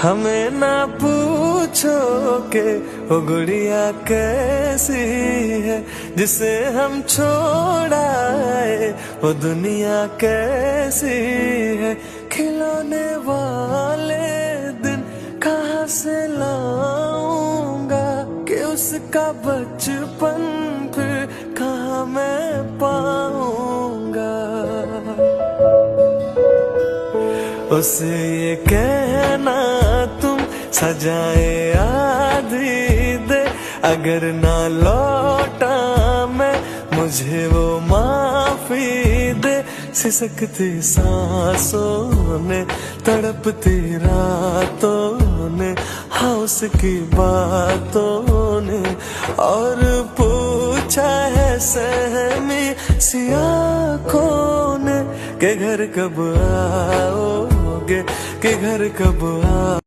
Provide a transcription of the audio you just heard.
हमें ना पूछो के वो गुड़िया कैसी है, जिसे हम छोड़ाए वो दुनिया कैसी है। खिलौने वाले दिन कहाँ से लाऊंगा कि उसका बचपन फिर कहाँ मैं पाऊंगा। उसे ये कहना तुम सजाए आधी दे, अगर ना लौटा मैं मुझे वो माफी दे। सिसकती सांसों ने तड़पती रातों ने, हाँ उसकी बातों ने, और पूछा है सहमी सी आँखों ने कि घर कब आओगे, कि घर कब आओ।